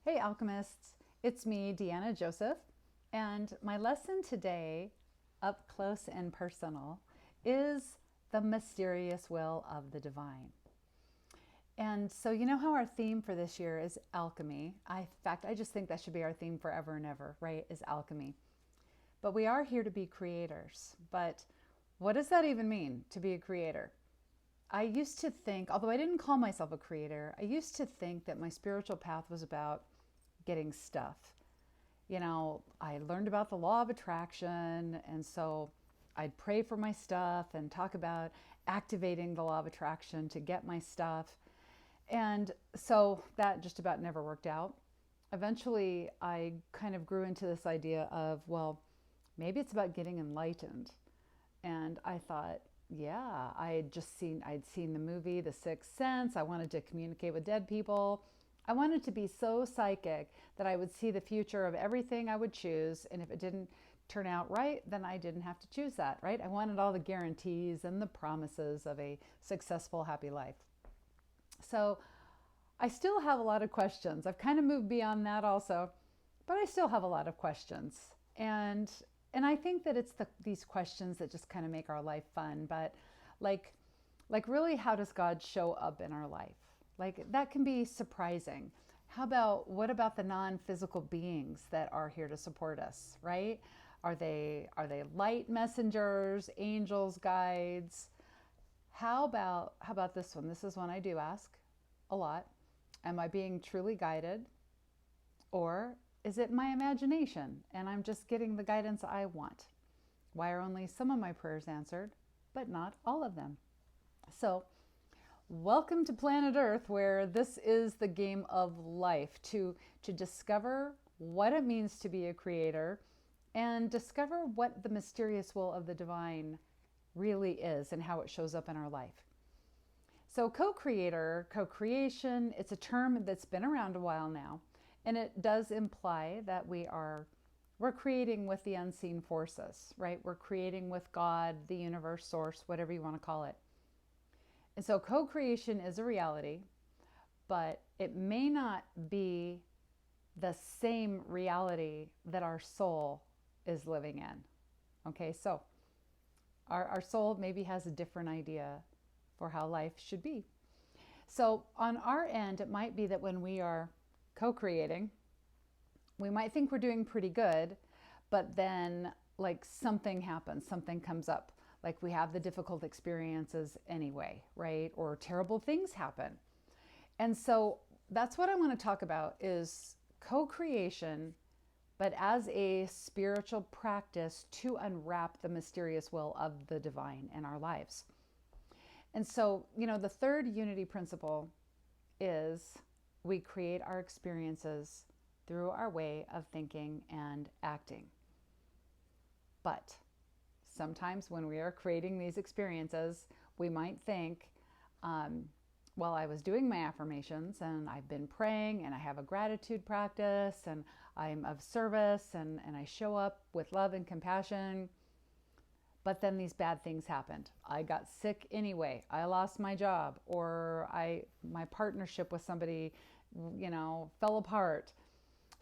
Hey, alchemists, it's me, Deanna Joseph, and my lesson today, up close and personal, is the mysterious will of the divine. And so, you know how our theme for this year is alchemy. In fact, I just think that should be our theme forever and ever, right? Is alchemy. But we are here to be creators. But what does that even mean, to be a creator? I used to think, although I didn't call myself a creator, I used to think that my spiritual path was about getting stuff. I learned about the law of attraction, and so I'd pray for my stuff and talk about activating the law of attraction to get my stuff. And so that just about never worked out. Eventually, I kind of grew into this idea of, well, maybe it's about getting enlightened. And I thought, yeah, I'd seen the movie The Sixth Sense. I wanted to communicate with dead people. I wanted to be so psychic that I would see the future of everything I would choose. And if it didn't turn out right, then I didn't have to choose that, right? I wanted all the guarantees and the promises of a successful, happy life. So I still have a lot of questions. I've kind of moved beyond that also, but I still have a lot of questions. And I think that it's these questions that just kind of make our life fun. But like, like really, how does God show up in our life? Like that can be surprising. What about the non-physical beings that are here to support us, right? Are they light messengers, angels, guides? How about this one? This is one I do ask a lot. Am I being truly guided? Or is it my imagination and I'm just getting the guidance I want? Why are only some of my prayers answered, but not all of them? So, welcome to planet Earth, where this is the game of life to discover what it means to be a creator and discover what the mysterious will of the divine really is and how it shows up in our life. So, co creator, co creation, it's a term that's been around a while now, and it does imply that we're creating with the unseen forces, right? We're creating with God, the universe, source, whatever you want to call it. And so co creation is a reality, but it may not be the same reality that our soul is living in. Okay, so our soul maybe has a different idea for how life should be. So on our end, it might be that when we are co creating, we might think we're doing pretty good, but then like something happens, something comes up. Like we have the difficult experiences anyway, right? Or terrible things happen. And so that's what I want to talk about is co-creation, but as a spiritual practice to unwrap the mysterious will of the divine in our lives. And so, the third unity principle is we create our experiences through our way of thinking and acting. But sometimes when we are creating these experiences, we might think, well, I was doing my affirmations and I've been praying and I have a gratitude practice and I'm of service and I show up with love and compassion. But then these bad things happened. I got sick anyway. I lost my job, or my partnership with somebody, fell apart.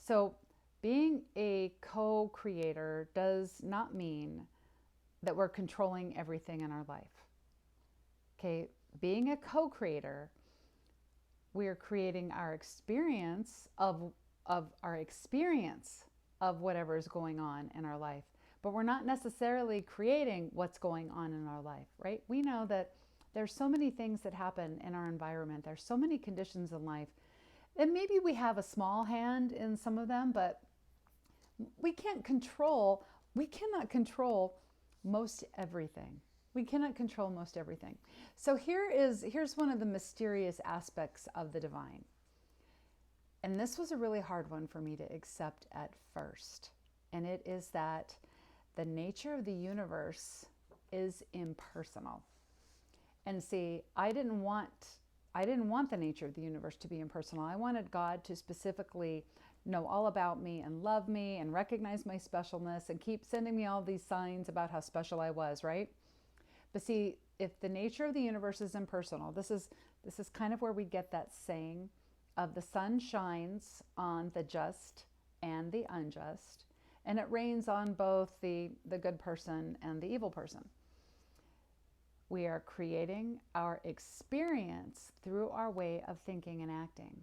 So being a co-creator does not mean that we're controlling everything in our life. Okay, being a co-creator, we're creating our experience of whatever is going on in our life. But we're not necessarily creating what's going on in our life, right? We know that there's so many things that happen in our environment. There's so many conditions in life. And maybe we have a small hand in some of them, but we cannot control most everything. We cannot control most everything. So here's one of the mysterious aspects of the divine. And this was a really hard one for me to accept at first. And it is that the nature of the universe is impersonal. And see, I didn't want the nature of the universe to be impersonal. I wanted God to specifically know all about me and love me and recognize my specialness and keep sending me all these signs about how special I was, right? But see, if the nature of the universe is impersonal, this is kind of where we get that saying, of the sun shines on the just and the unjust, and it rains on both the good person and the evil person. We are creating our experience through our way of thinking and acting,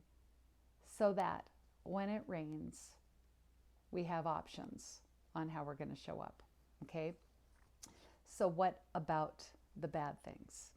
so that when it rains, we have options on how we're going to show up. Okay? So what about the bad things?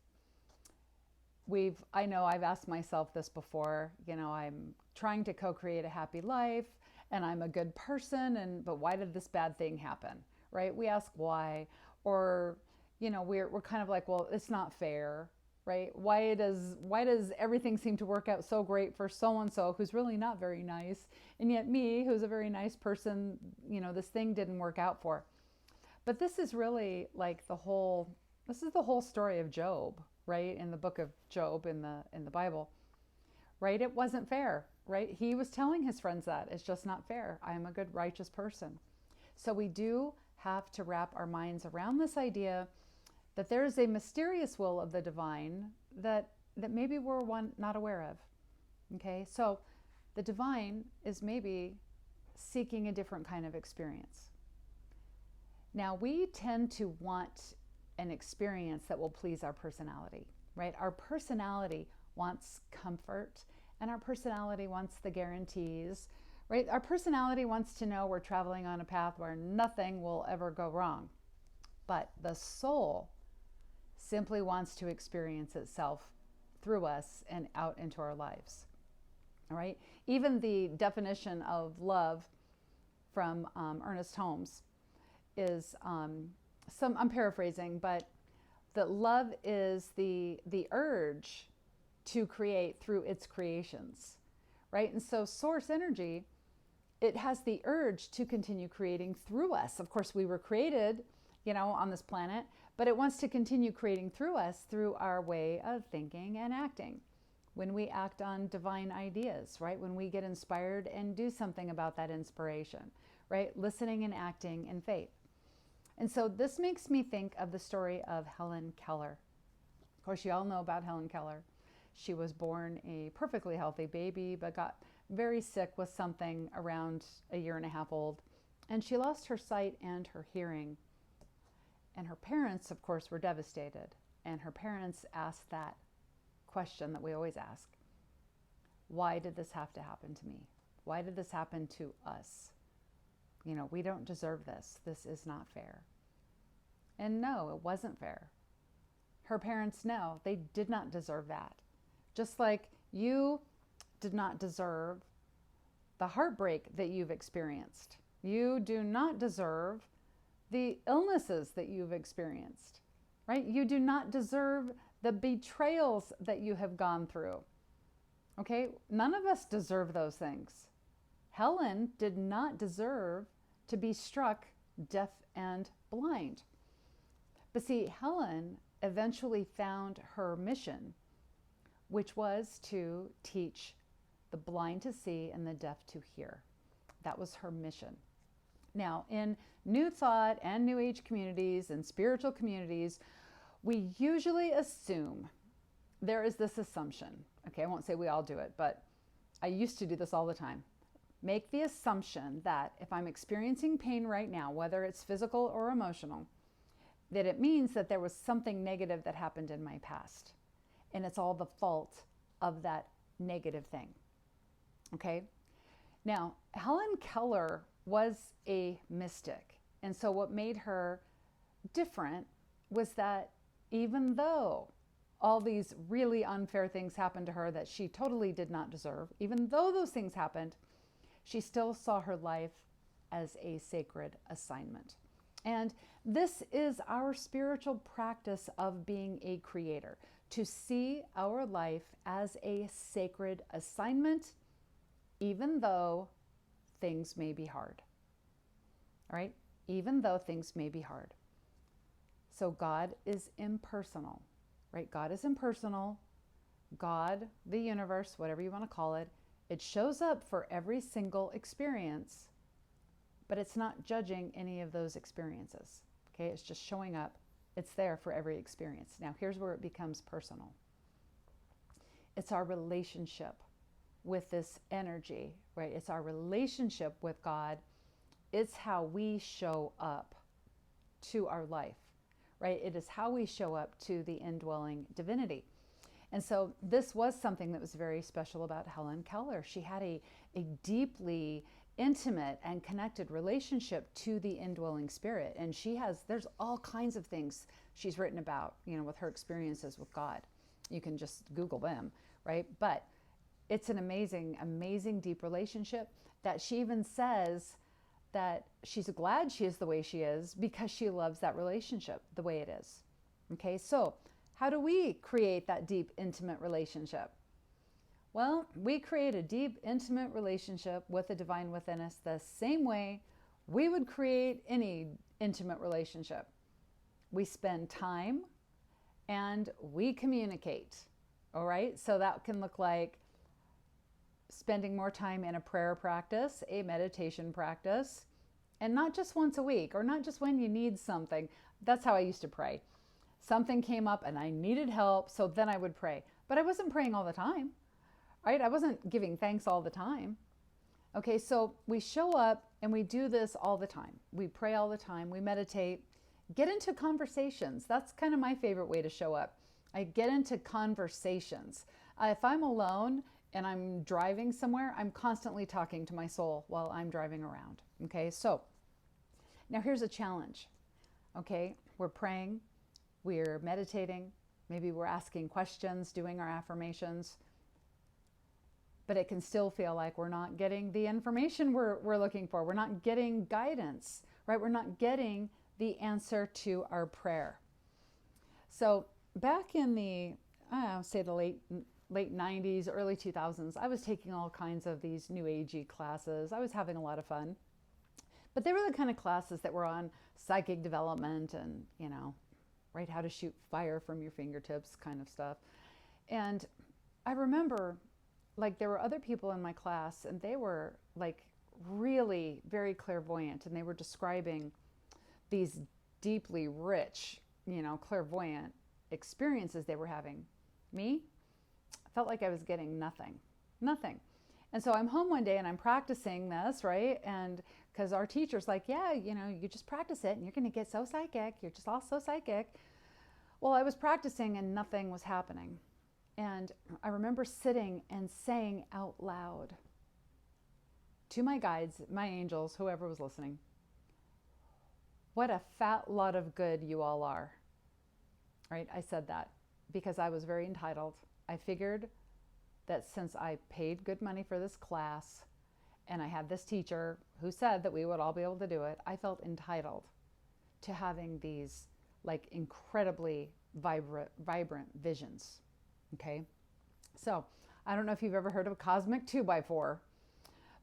I know I've asked myself this before, I'm trying to co-create a happy life and I'm a good person, but why did this bad thing happen? Right? We ask why, or, we're kind of like, well, it's not fair, right? Why does everything seem to work out so great for so-and-so who's really not very nice, and yet me, who's a very nice person, this thing didn't work out for. But this is really like the whole story of Job, right? In the book of Job in the Bible, right? It wasn't fair, right? He was telling his friends that it's just not fair. I am a good, righteous person. So we do have to wrap our minds around this idea that there is a mysterious will of the divine that maybe we're not aware of. Okay, so the divine is maybe seeking a different kind of experience. Now, we tend to want an experience that will please our personality, right? Our personality wants comfort, and our personality wants the guarantees, right? Our personality wants to know we're traveling on a path where nothing will ever go wrong. But the soul simply wants to experience itself through us and out into our lives. All right? Even the definition of love from Ernest Holmes is I'm paraphrasing, but that love is the urge to create through its creations, right? And so source energy, it has the urge to continue creating through us. Of course, we were created, on this planet, but it wants to continue creating through us through our way of thinking and acting. When we act on divine ideas, right? When we get inspired and do something about that inspiration, right? Listening and acting in faith. And so this makes me think of the story of Helen Keller. Of course, you all know about Helen Keller. She was born a perfectly healthy baby, but got very sick with something around a year and a half old. And she lost her sight and her hearing. And her parents, of course, were devastated. And her parents asked that question that we always ask. Why did this have to happen to me? Why did this happen to us? We don't deserve this. This is not fair. And no, it wasn't fair. Her parents know they did not deserve that. Just like you did not deserve the heartbreak that you've experienced. You do not deserve the illnesses that you've experienced, right? You do not deserve the betrayals that you have gone through. Okay? None of us deserve those things. Helen did not deserve to be struck deaf and blind. But see, Helen eventually found her mission, which was to teach the blind to see and the deaf to hear. That was her mission. Now, in New Thought and New Age communities and spiritual communities, we usually assume, there is this assumption, okay, I won't say we all do it, but I used to do this all the time. Make the assumption that if I'm experiencing pain right now, whether it's physical or emotional, that it means that there was something negative that happened in my past. And it's all the fault of that negative thing. Okay? Now, Helen Keller was a mystic. And so what made her different was that even though all these really unfair things happened to her that she totally did not deserve, even though those things happened, she still saw her life as a sacred assignment. And this is our spiritual practice of being a creator, to see our life as a sacred assignment, even though things may be hard. All right? Even though things may be hard. So God is impersonal, right? God is impersonal. God, the universe, whatever you want to call it, it shows up for every single experience, but it's not judging any of those experiences. Okay, it's just showing up. It's there for every experience. Now, here's where it becomes personal. It's our relationship with this energy, right? It's our relationship with God. It's how we show up to our life, right? It is how we show up to the indwelling divinity. And so this was something that was very special about Helen Keller. She had a deeply intimate and connected relationship to the indwelling spirit. And there's all kinds of things she's written about, with her experiences with God. You can just Google them, right? But it's an amazing, amazing deep relationship that she even says that she's glad she is the way she is because she loves that relationship the way it is. Okay, so how do we create that deep, intimate relationship? Well, we create a deep, intimate relationship with the divine within us the same way we would create any intimate relationship. We spend time and we communicate, all right? So that can look like spending more time in a prayer practice, a meditation practice, and not just once a week or not just when you need something. That's how I used to pray. Something came up and I needed help, so then I would pray. But I wasn't praying all the time, right? I wasn't giving thanks all the time. Okay, so we show up and we do this all the time. We pray all the time, we meditate, get into conversations. That's kind of my favorite way to show up. I get into conversations. If I'm alone and I'm driving somewhere, I'm constantly talking to my soul while I'm driving around. Okay, so now here's a challenge. Okay, we're praying, we're meditating, maybe we're asking questions, doing our affirmations, but it can still feel like we're not getting the information we're looking for. We're not getting guidance, right? We're not getting the answer to our prayer. So back in the, say the late 90s, early 2000s, I was taking all kinds of these new agey classes. I was having a lot of fun. But they were the kind of classes that were on psychic development and, right, how to shoot fire from your fingertips kind of stuff. And I remember, there were other people in my class and they were really very clairvoyant, and they were describing these deeply rich, clairvoyant experiences they were having. Me, I felt like I was getting nothing. And so I'm home one day and I'm practicing this, right? And because our teacher's like, yeah, you just practice it and you're going to get so psychic. You're just all so psychic. Well, I was practicing and nothing was happening. And I remember sitting and saying out loud to my guides, my angels, whoever was listening, what a fat lot of good you all are, right? I said that because I was very entitled. I figured that since I paid good money for this class and I had this teacher who said that we would all be able to do it, I felt entitled to having these incredibly vibrant visions. Okay, so I don't know if you've ever heard of a cosmic 2x4,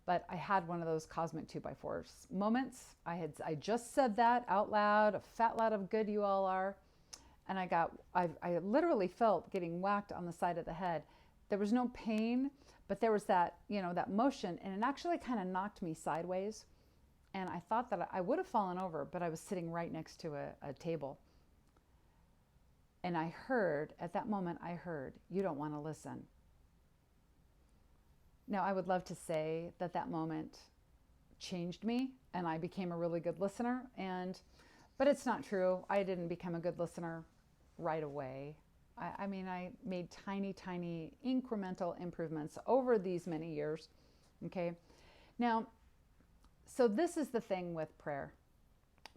but I had one of those cosmic 2x4 moments. I just said that out loud, a fat lot of good you all are, and I literally felt getting whacked on the side of the head. There was no pain, but there was that, that motion, and it actually kind of knocked me sideways, and I thought that I would have fallen over, but I was sitting right next to a table. And at that moment, I heard, you don't want to listen. Now, I would love to say that moment changed me and I became a really good listener, but it's not true. I didn't become a good listener right away. I made tiny incremental improvements over these many years. Okay. Now, so this is the thing with prayer.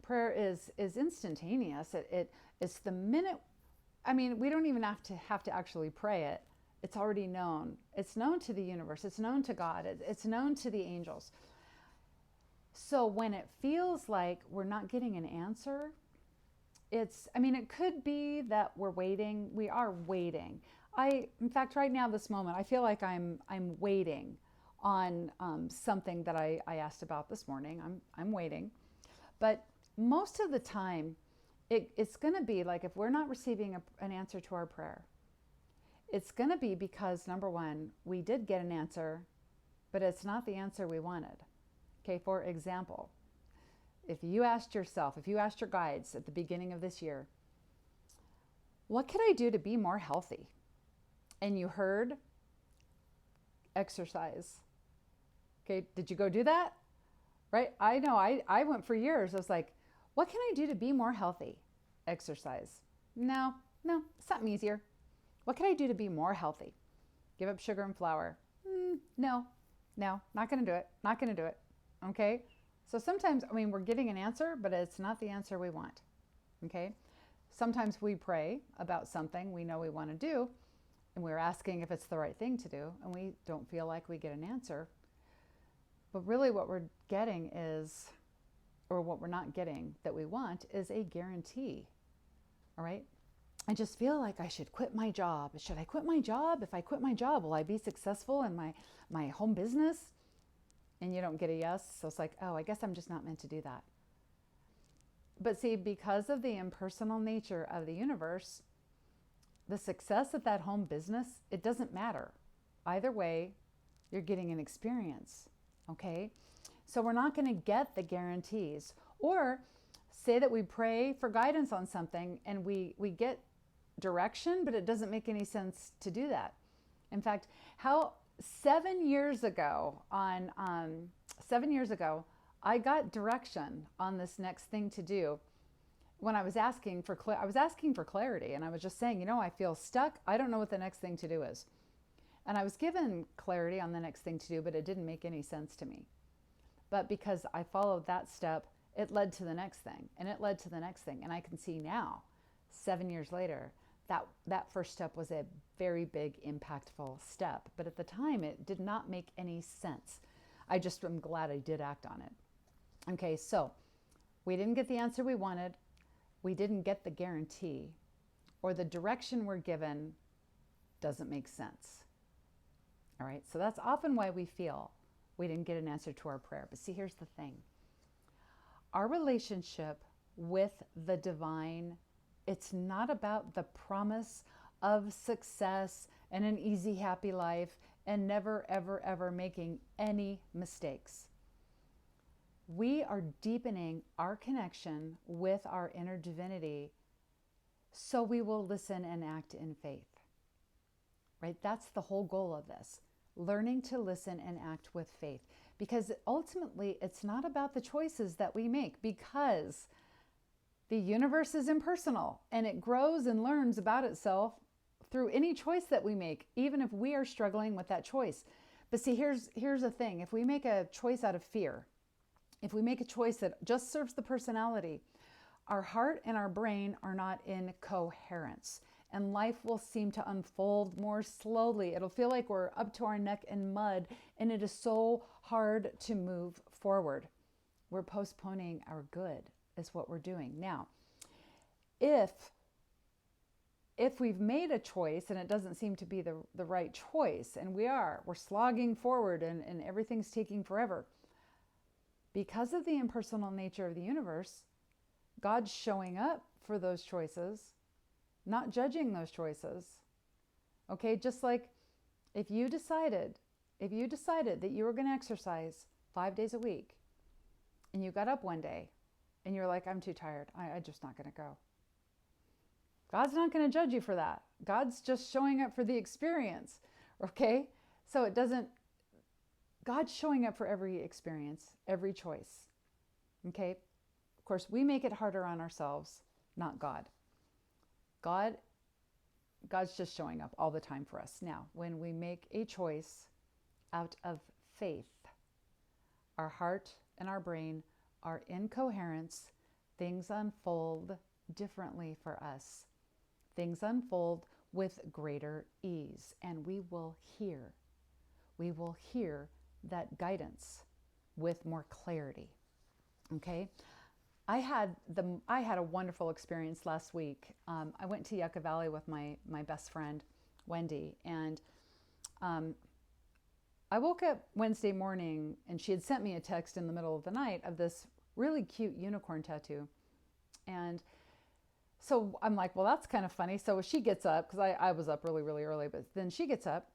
Prayer is instantaneous. It's the minute. We don't even have to actually pray it. It's already known. It's known to the universe. It's known to God. It's known to the angels. So when it feels like we're not getting an answer, it could be that we're waiting. We are waiting. In fact, right now, this moment, I feel like I'm waiting on something that I asked about this morning. I'm waiting. But most of the time, it's going to be if we're not receiving an answer to our prayer, it's going to be because, number one, we did get an answer, but it's not the answer we wanted. Okay, for example, if you asked your guides at the beginning of this year, what could I do to be more healthy? And you heard, exercise. Okay, did you go do that? Right? I know I went for years. I was like, what can I do to be more healthy? Exercise. No, something easier. What can I do to be more healthy? Give up sugar and flour. No, not going to do it. Not going to do it. Okay? So sometimes, we're getting an answer, but it's not the answer we want. Okay? Sometimes we pray about something we know we want to do, and we're asking if it's the right thing to do, and we don't feel like we get an answer. But really what we're getting is, or what we're not getting that we want, is a guarantee. All right? I just feel like I should quit my job. Should I quit my job? If I quit my job, will I be successful in my home business? And you don't get a yes. So it's like, oh, I guess I'm just not meant to do that. But see, because of the impersonal nature of the universe, the success of that home business, it doesn't matter. Either way, you're getting an experience, okay? So we're not going to get the guarantees. Or say that we pray for guidance on something and we get direction, but it doesn't make any sense to do that. In fact, 7 years ago, I got direction on this next thing to do when I was asking for clarity, and I was just saying, I feel stuck. I don't know what the next thing to do is. And I was given clarity on the next thing to do, but it didn't make any sense to me. But because I followed that step, it led to the next thing, and it led to the next thing. And I can see now, 7 years later, that first step was a very big, impactful step. But at the time, it did not make any sense. I just am glad I did act on it. Okay, so we didn't get the answer we wanted. We didn't get the guarantee, or the direction we're given doesn't make sense. All right, so that's often why we feel we didn't get an answer to our prayer. But see, here's the thing. Our relationship with the divine, it's not about the promise of success and an easy, happy life and never, ever, ever making any mistakes. We are deepening our connection with our inner divinity so we will listen and act in faith. Right? That's the whole goal of this. Learning to listen and act with faith. Because ultimately, it's not about the choices that we make, because the universe is impersonal and it grows and learns about itself through any choice that we make, even if we are struggling with that choice. But see, here's the thing. If we make a choice out of fear, if we make a choice that just serves the personality, our heart and our brain are not in coherence, and life will seem to unfold more slowly. It'll feel like we're up to our neck in mud, and it is so hard to move forward. We're postponing our good, is what we're doing. Now, if we've made a choice and it doesn't seem to be the right choice, and we're slogging forward and everything's taking forever, because of the impersonal nature of the universe, God's showing up for those choices, not judging those choices. Okay, just like if you decided that you were going to exercise 5 days a week, and you got up one day and you're like, I'm too tired, I'm just not going to go. God's not going to judge you for that. God's just showing up for the experience. Okay, so God's showing up for every experience, every choice. Okay, of course, we make it harder on ourselves, not God. God's just showing up all the time for us. Now, when we make a choice out of faith, our heart and our brain are in coherence. Things unfold differently for us. Things unfold with greater ease, and we will hear that guidance with more clarity. Okay? I had a wonderful experience last week. I went to Yucca Valley with my best friend, Wendy, and I woke up Wednesday morning and she had sent me a text in the middle of the night of this really cute unicorn tattoo. And so I'm like, well, that's kind of funny. So she gets up, because I was up really, really early, but then she gets up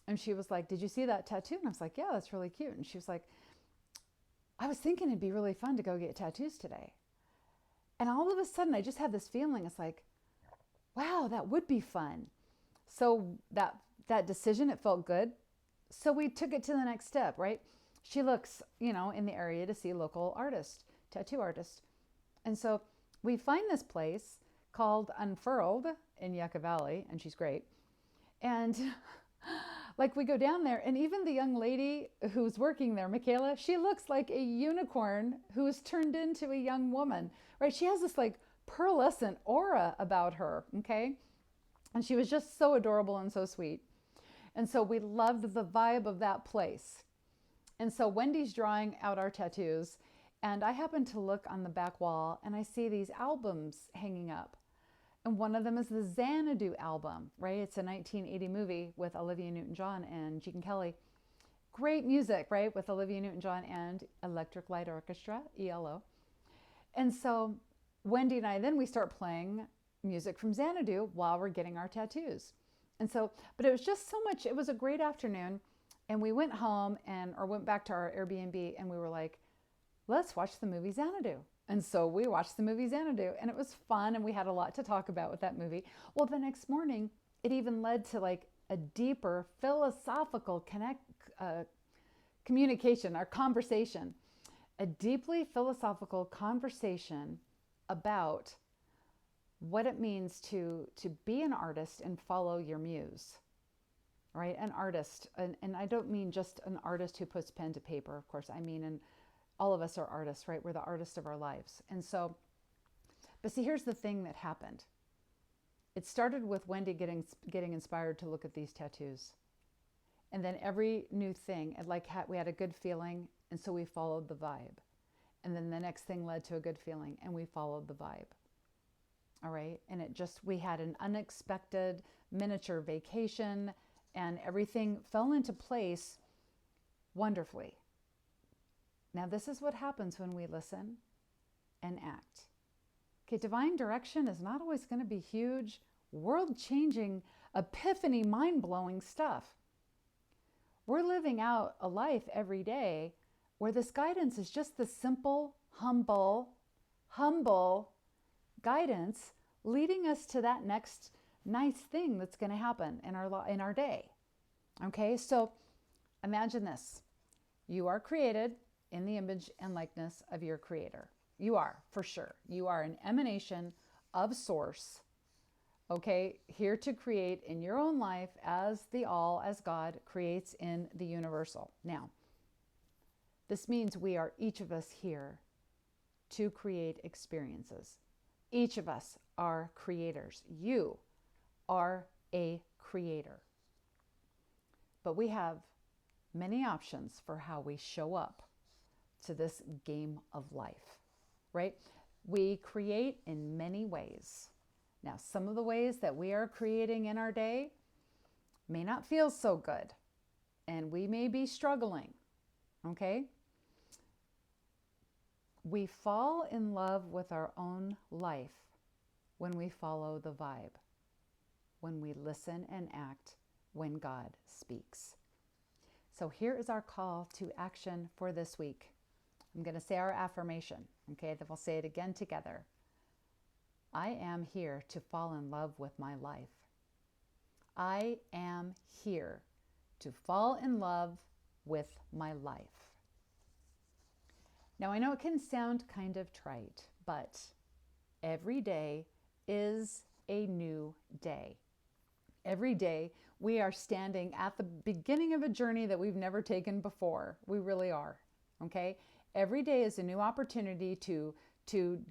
and she was like, did you see that tattoo? And I was like, yeah, that's really cute. And she was like, I was thinking it'd be really fun to go get tattoos today. And all of a sudden, I just had this feeling. It's like, wow, that would be fun. So that decision, it felt good. So we took it to the next step, right? She looks, in the area to see local artists, tattoo artists. And so we find this place called Unfurled in Yucca Valley, and she's great. And like we go down there, and even the young lady who's working there, Michaela, she looks like a unicorn who's turned into a young woman, right? She has this like pearlescent aura about her, okay? And she was just so adorable and so sweet. And so we loved the vibe of that place. And so Wendy's drawing out our tattoos, and I happen to look on the back wall and I see these albums hanging up. And one of them is the Xanadu album, right? It's a 1980 movie with Olivia Newton-John and Gene Kelly. Great music, right? With Olivia Newton-John and Electric Light Orchestra, ELO. And so Wendy and I, then we start playing music from Xanadu while we're getting our tattoos. And so, but it was just so much, it was a great afternoon. And we went home or went back to our Airbnb, and we were like, let's watch the movie Xanadu. And so we watched the movie Xanadu, and it was fun, and we had a lot to talk about with that movie. Well, the next morning, it even led to like a deeper philosophical communication, our conversation, a deeply philosophical conversation about what it means to be an artist and follow your muse, right? An artist, and I don't mean just an artist who puts pen to paper, of course. I mean, and all of us are artists, right? We're the artists of our lives. And so, but see, here's the thing that happened. It started with Wendy getting inspired to look at these tattoos. And then every new thing, we had a good feeling, and so we followed the vibe. And then the next thing led to a good feeling, and we followed the vibe. All right? And we had an unexpected miniature vacation, and everything fell into place wonderfully. Now, this is what happens when we listen and act. Okay, divine direction is not always going to be huge, world-changing, epiphany, mind-blowing stuff. We're living out a life every day where this guidance is just the simple, humble guidance leading us to that next nice thing that's going to happen in our day. Okay, so imagine this. You are created in the image and likeness of your creator. You are, for sure. You are an emanation of source, okay, here to create in your own life as God creates in the universal. Now, this means we are each of us here to create experiences. Each of us are creators. You are a creator. But we have many options for how we show up to this game of life, right? We create in many ways. Now, some of the ways that we are creating in our day may not feel so good, and we may be struggling, okay? We fall in love with our own life when we follow the vibe, when we listen and act when God speaks. So here is our call to action for this week. I'm going to say our affirmation, okay? Then we'll say it again together. I am here to fall in love with my life. I am here to fall in love with my life. Now, I know it can sound kind of trite, but every day is a new day. Every day we are standing at the beginning of a journey that we've never taken before. We really are, okay? Every day is a new opportunity to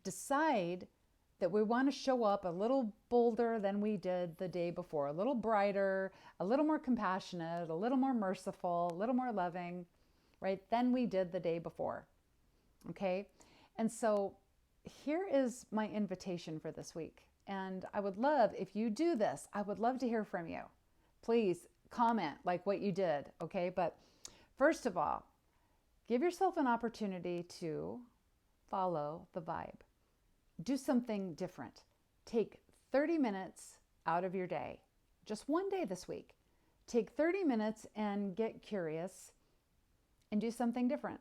decide that we want to show up a little bolder than we did the day before, a little brighter, a little more compassionate, a little more merciful, a little more loving, right, than we did the day before, okay? And so here is my invitation for this week. And I would love, if you do this, I would love to hear from you. Please comment like what you did, okay? But first of all, give yourself an opportunity to follow the vibe. Do something different. Take 30 minutes out of your day, just one day this week. Take 30 minutes and get curious and do something different.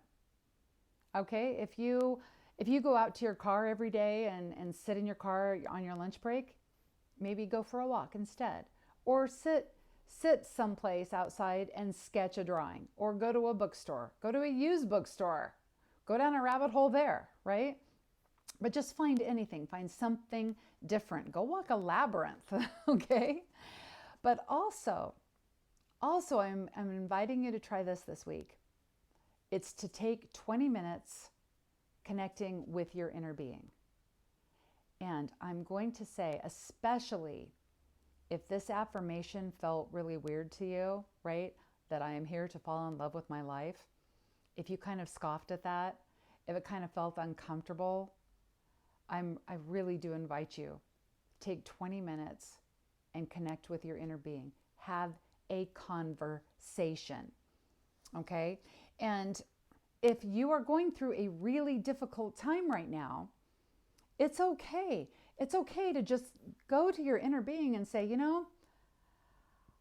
Okay, if you go out to your car every day and sit in your car on your lunch break, maybe go for a walk instead. Or sit sit someplace outside and sketch a drawing, or go to a bookstore, go to a used bookstore, go down a rabbit hole there, right? But just find anything, find something different. Go walk a labyrinth, okay? But also I'm inviting you to try this week. It's to take 20 minutes connecting with your inner being. And I'm going to say, especially if this affirmation felt really weird to you, right? That I am here to fall in love with my life. If you kind of scoffed at that, if it kind of felt uncomfortable, I really do invite you, take 20 minutes and connect with your inner being. Have a conversation, okay? And if you are going through a really difficult time right now, it's okay. It's okay to just go to your inner being and say,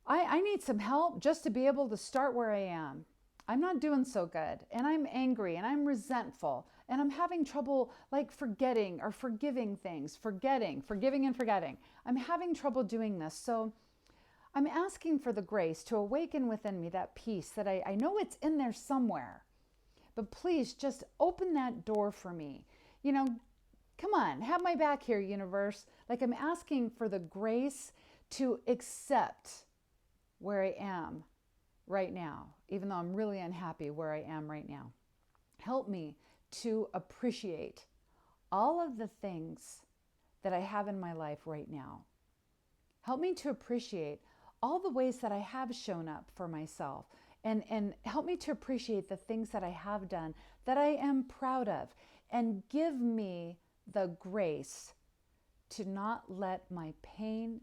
I need some help just to be able to start where I am. I'm not doing so good, and I'm angry, and I'm resentful, and I'm having trouble like forgetting or forgiving things, forgiving and forgetting. I'm having trouble doing this. So I'm asking for the grace to awaken within me that peace that I know it's in there somewhere. But please just open that door for me. Come on, have my back here, universe. Like, I'm asking for the grace to accept where I am right now, even though I'm really unhappy where I am right now. Help me to appreciate all of the things that I have in my life right now. Help me to appreciate all the ways that I have shown up for myself, and help me to appreciate the things that I have done that I am proud of, and give me the grace to not let my pain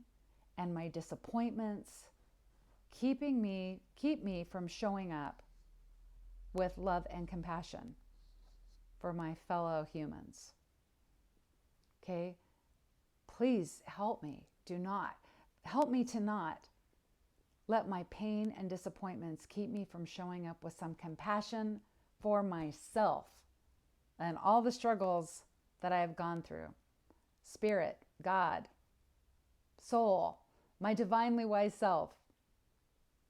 and my disappointments keep me from showing up with love and compassion for my fellow humans. Okay? Please help me. Help me to not let my pain and disappointments keep me from showing up with some compassion for myself and all the struggles that I have gone through. Spirit, God, soul, my divinely wise self,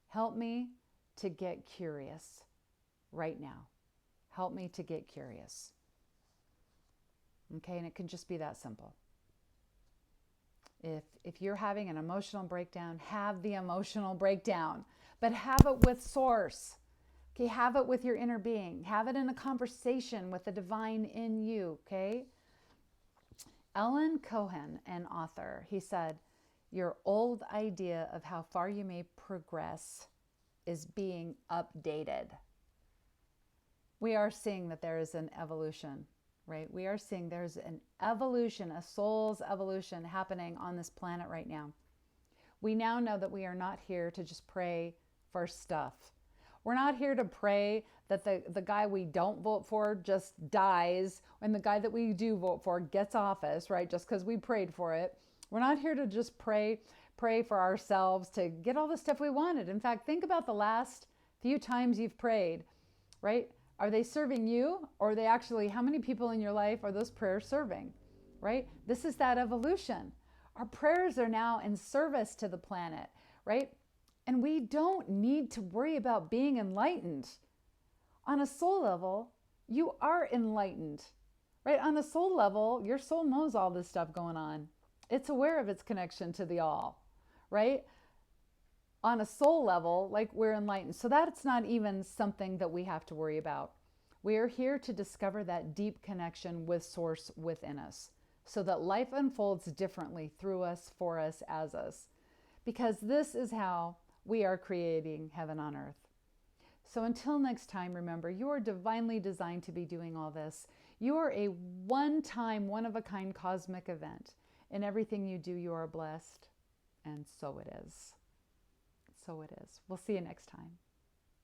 help me to get curious right now. Help me to get curious. Okay, and it can just be that simple. If you're having an emotional breakdown, have the emotional breakdown, but have it with source. Okay, have it with your inner being. Have it in a conversation with the divine in you, okay? Alan Cohen, an author, he said, your old idea of how far you may progress is being updated. We are seeing that there is an evolution, right? We are seeing there's an evolution, a soul's evolution happening on this planet right now. We now know that we are not here to just pray for stuff. We're not here to pray that the guy we don't vote for just dies and the guy that we do vote for gets office, right? Just because we prayed for it. We're not here to just pray for ourselves to get all the stuff we wanted. In fact, think about the last few times you've prayed, right? Are they serving you, or are they actually, how many people in your life are those prayers serving, right? This is that evolution. Our prayers are now in service to the planet, right? And we don't need to worry about being enlightened. On a soul level, you are enlightened, right? On a soul level, your soul knows all this stuff going on. It's aware of its connection to the all, right? On a soul level, like, we're enlightened. So that's not even something that we have to worry about. We are here to discover that deep connection with Source within us so that life unfolds differently through us, for us, as us. Because this is how we are creating heaven on earth. So until next time, remember, you are divinely designed to be doing all this. You are a one-time, one-of-a-kind cosmic event. In everything you do, you are blessed. And so it is. So it is. We'll see you next time.